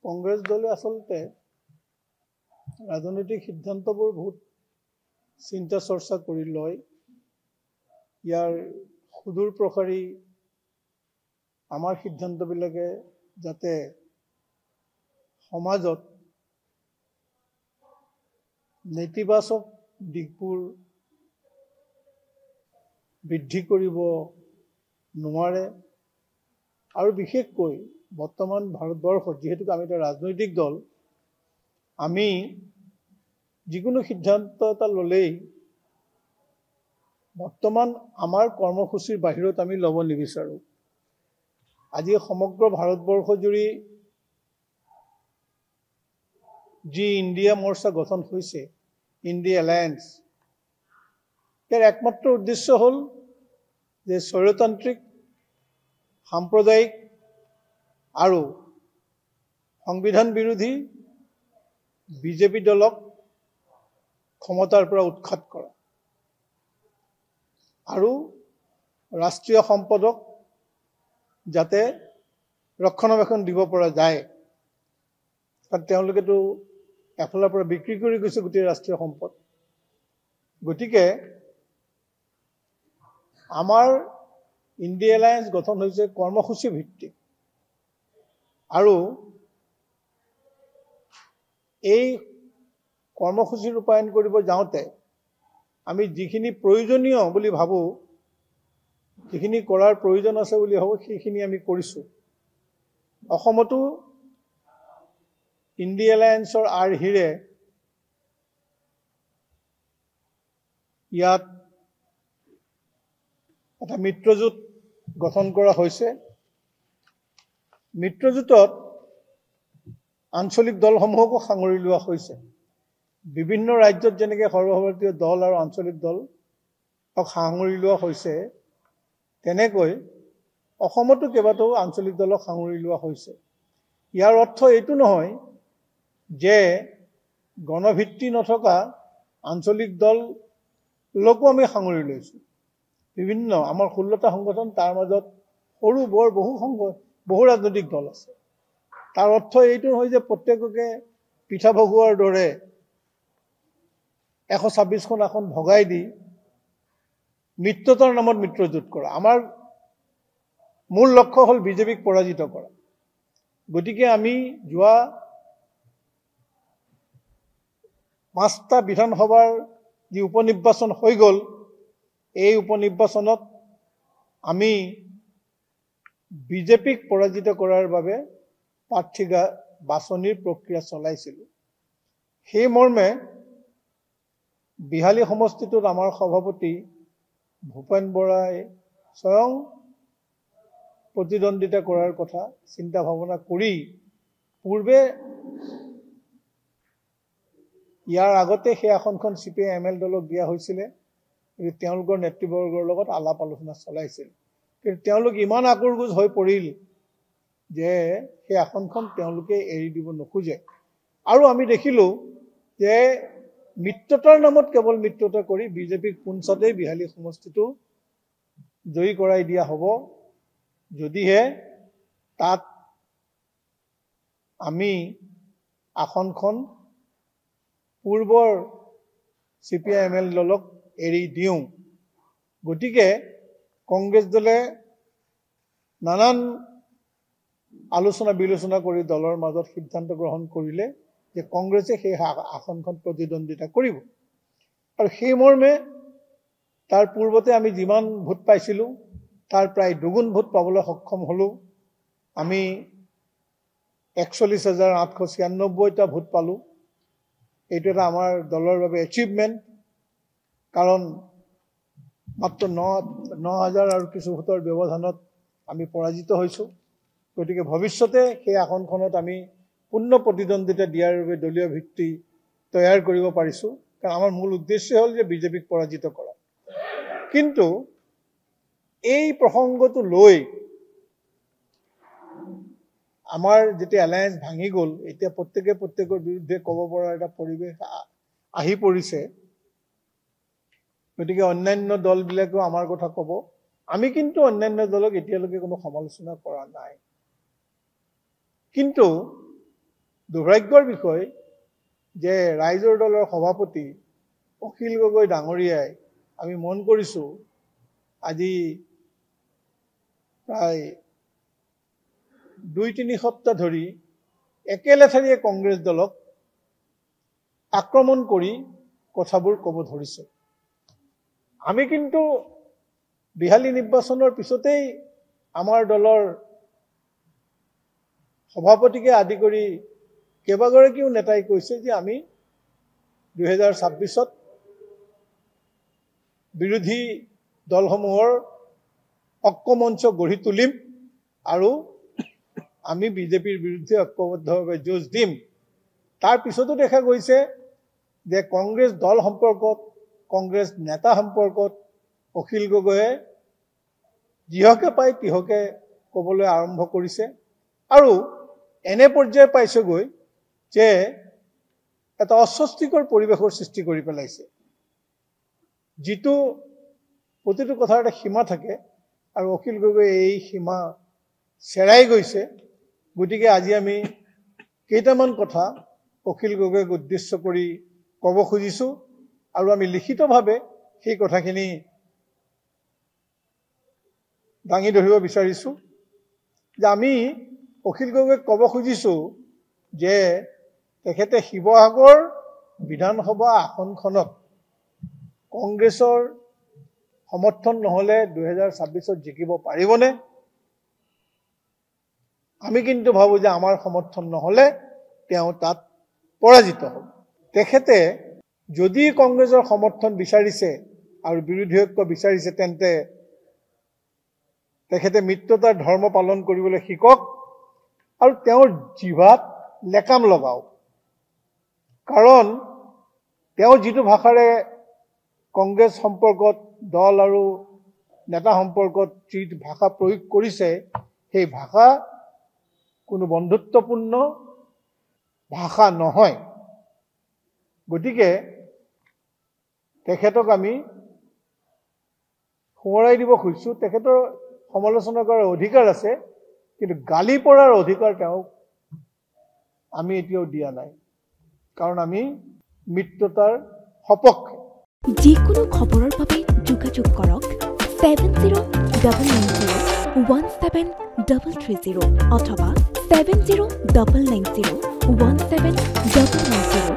কংগ্ৰেছ দলে আচলতে ৰাজনৈতিক সিদ্ধান্তবোৰ বহুত চিন্তা চৰ্চা কৰি লয়। ইয়াৰ সুদূৰ প্ৰসাৰী আমাৰ সিদ্ধান্তবিলাকে যাতে সমাজত নেতিবাচক দিশবোৰ বৃদ্ধি কৰিব নোৱাৰে আৰু বিশেষকৈ বৰ্তমান ভাৰতবৰ্ষত যিহেতু আমি এটা ৰাজনৈতিক দল, আমি যিকোনো সিদ্ধান্ত এটা ল'লেই বৰ্তমান আমাৰ কৰ্মসূচীৰ বাহিৰত আমি ল'ব নিবিচাৰোঁ। আজি সমগ্ৰ ভাৰতবৰ্ষ জুৰি যি ইণ্ডিয়া মৰ্চা গঠন হৈছে, ইণ্ডিয়া এলায়েন্স, ইয়াৰ একমাত্ৰ উদ্দেশ্য হ'ল যে স্বৈৰতান্ত্ৰিক, সাম্প্ৰদায়িক আৰু সংবিধান বিৰোধী বিজেপি দলক ক্ষমতাৰ পৰা উৎখাত কৰা আৰু ৰাষ্ট্ৰীয় সম্পদক যাতে ৰক্ষণাবেক্ষণ দিব পৰা যায়। কাৰণ তেওঁলোকেতো এফালৰ পৰা বিক্ৰী কৰি গৈছে গোটেই ৰাষ্ট্ৰীয় সম্পদ। গতিকে আমাৰ ইণ্ডিয়া এলায়েন্স গঠন হৈছে কৰ্মসূচী ভিত্তিক আৰু এই কৰ্মসূচী ৰূপায়ণ কৰিব যাওঁতে আমি যিখিনি প্ৰয়োজনীয় বুলি ভাবোঁ, যিখিনি কৰাৰ প্ৰয়োজন আছে বুলি ভাবোঁ, সেইখিনি আমি কৰিছোঁ। অসমতো ইণ্ডিয়া এলায়েন্সৰ আৰ্হিৰে ইয়াত এটা মিত্ৰজোঁট গঠন কৰা হৈছে। মিত্ৰজোঁটত আঞ্চলিক দলসমূহকো সাঙুৰি লোৱা হৈছে। বিভিন্ন ৰাজ্যত যেনেকৈ সৰ্বভাৰতীয় দল আৰু আঞ্চলিক দলক সাঙুৰি লোৱা হৈছে, তেনেকৈ অসমতো কেইবাটাও আঞ্চলিক দলক সাঙুৰি লোৱা হৈছে। ইয়াৰ অৰ্থ এইটো নহয় যে গণভিত্তি নথকা আঞ্চলিক দলকো আমি সাঙুৰি লৈছোঁ। বিভিন্ন আমাৰ 16টা সংগঠন, তাৰ মাজত সৰু বৰ বহু ৰাজনৈতিক দল আছে। তাৰ অৰ্থ এইটো নহয় যে প্ৰত্যেককে পিঠা ভগোৱাৰ দৰে 126খন আসন ভগাই দি মিত্ৰতাৰ নামত মিত্ৰজোঁট কৰা। আমাৰ মূল লক্ষ্য হ'ল বিজেপিক পৰাজিত কৰা। গতিকে আমি যোৱা 5টা বিধানসভাৰ যি উপনিৰ্বাচন হৈ গ'ল, এই উপনিৰ্বাচনত আমি বিজেপিক পৰাজিত কৰাৰ বাবে প্ৰাৰ্থী বাছনিৰ প্ৰক্ৰিয়া চলাইছিলোঁ। সেই মৰ্মে বিহালী সমষ্টিটোত আমাৰ সভাপতি ভূপেন বৰাই স্বয়ং প্ৰতিদ্বন্দ্বিতা কৰাৰ কথা চিন্তা ভাৱনা কৰি পূৰ্বে ইয়াৰ আগতে সেই আসনখন CPI-ML দলক দিয়া হৈছিলে। কিন্তু তেওঁলোকৰ নেতৃবৰ্গৰ লগত আলাপ আলোচনা চলাইছিল। কিন্তু তেওঁলোক ইমান আকুৰগোজ হৈ পৰিল যে সেই আসনখন তেওঁলোকে এৰি দিব নোখোজে। আৰু আমি দেখিলোঁ যে মিত্ৰতাৰ নামত কেৱল মিত্ৰতা কৰি বিজেপিক পোনছাতেই বিহালী সমষ্টিটো জয়ী কৰাই দিয়া হ'ব, যদিহে তাত আমি আসনখন পূৰ্বৰ CPI-ML দলক এৰি দিওঁ। গতিকে কংগ্ৰেছ দলে নানান আলোচনা বিলোচনা কৰি দলৰ মাজত সিদ্ধান্ত গ্ৰহণ কৰিলে যে কংগ্ৰেছে সেই আসনখন প্ৰতিদ্বন্দ্বিতা কৰিব। আৰু সেই মৰ্মে তাৰ পূৰ্বতে আমি যিমান ভোট পাইছিলোঁ তাৰ প্ৰায় দুগুণ ভোট পাবলৈ সক্ষম হ'লোঁ। আমি 41,896টা ভোট পালোঁ। এইটো এটা আমাৰ দলৰ বাবে এচিভমেণ্ট। কাৰণ মাত্ৰ 9,000 আৰু কিছু ভোটৰ ব্যৱধানত আমি পৰাজিত হৈছোঁ। গতিকে ভৱিষ্যতে সেই আসনখনত আমি পূৰ্ণ প্ৰতিদ্বন্দ্বিতা দিয়াৰ বাবে দলীয় ভিত্তি তৈয়াৰ কৰিব পাৰিছোঁ। কাৰণ আমাৰ মূল উদ্দেশ্য হ'ল যে বিজেপিক পৰাজিত কৰা। কিন্তু এই প্ৰসংগটো লৈ আমাৰ যেতিয়া এলায়েন্স ভাঙি গ'ল, এতিয়া প্ৰত্যেকে প্ৰত্যেকৰ বিৰুদ্ধে ক'ব পৰা এটা পৰিৱেশ আহি পৰিছে। গতিকে অন্যান্য দলবিলাকেও আমাৰ কথা ক'ব। আমি কিন্তু অন্যান্য দলক এতিয়ালৈকে কোনো সমালোচনা কৰা নাই। কিন্তু দুৰ্ভাগ্যৰ বিষয় যে ৰাইজৰ দলৰ সভাপতি অখিল গগৈ ডাঙৰীয়াই আমি মন কৰিছোঁ আজি প্ৰায় 2-3 সপ্তাহ ধৰি একেলেঠাৰিয়ে কংগ্ৰেছ দলক আক্ৰমণ কৰি কথাবোৰ ক'ব ধৰিছে। আমি কিন্তু বিহালী নিৰ্বাচনৰ পিছতেই আমাৰ দলৰ সভাপতিকে আদি কৰি কেইবাগৰাকীও নেতাই কৈছে যে আমি 2026ত বিৰোধী দলসমূহৰ ঐক্যমঞ্চ গঢ়ি তুলিম আৰু আমি বিজেপিৰ বিৰুদ্ধে ঐক্যবদ্ধভাৱে যুঁজ দিম। তাৰ পিছতো দেখা গৈছে যে কংগ্ৰেছ দল সম্পৰ্কত কংগ্ৰেছ নেতা সম্পৰ্কত অখিল গগৈয়ে যিহকে পায় তিহকে ক'বলৈ আৰম্ভ কৰিছে আৰু এনে পৰ্যায়ে পাইছেগৈ যে এটা অস্বস্তিকৰ পৰিৱেশৰ সৃষ্টি কৰি পেলাইছে, যিটো প্ৰতিটো কথাৰ এটা সীমা থাকে আৰু অখিল গগৈয়ে এই সীমা চেৰাই গৈছে। গতিকে আজি আমি কেইটামান কথা অখিল গগৈক উদ্দেশ্য কৰি ক'ব খুজিছোঁ আৰু আমি লিখিতভাৱে সেই কথাখিনি দাঙি ধৰিব বিচাৰিছোঁ যে আমি অখিল গগৈক ক'ব খুজিছোঁ যে তেখেতে শিৱসাগৰ বিধানসভা আসনখনত কংগ্ৰেছৰ সমৰ্থন নহ'লে 2026ত জিকিব পাৰিবনে? আমি কিন্তু ভাবোঁ যে আমাৰ সমৰ্থন নহ'লে তেওঁ তাত পৰাজিত হ'ব। তেখেতে যদি কংগ্ৰেছৰ সমৰ্থন বিচাৰিছে আৰু বিৰোধী ঐক্য বিচাৰিছে তেন্তে তেখেতে মিত্ৰতাৰ ধৰ্ম পালন কৰিবলৈ শিকক আৰু তেওঁৰ জিভাত লেকাম লগাওক। কাৰণ তেওঁ যিটো ভাষাৰে কংগ্ৰেছ সম্পৰ্কত দল আৰু নেতা সম্পৰ্কত যি ভাষা প্ৰয়োগ কৰিছে সেই ভাষা কোনো বন্ধুত্বপূৰ্ণ ভাষা নহয়। গতিকে তেখেতক আমি সোঁৱৰাই দিব খুজিছোঁ, তেখেতৰ সমালোচনা কৰাৰ অধিকাৰ আছে, কিন্তু গালি পৰাৰ অধিকাৰ তেওঁক আমি এতিয়াও দিয়া নাই, কাৰণ আমি মিত্ৰতাৰ সপক্ষে। যিকোনো খবৰৰ বাবে যোগাযোগ কৰক 7099017330 অথবা 7099017990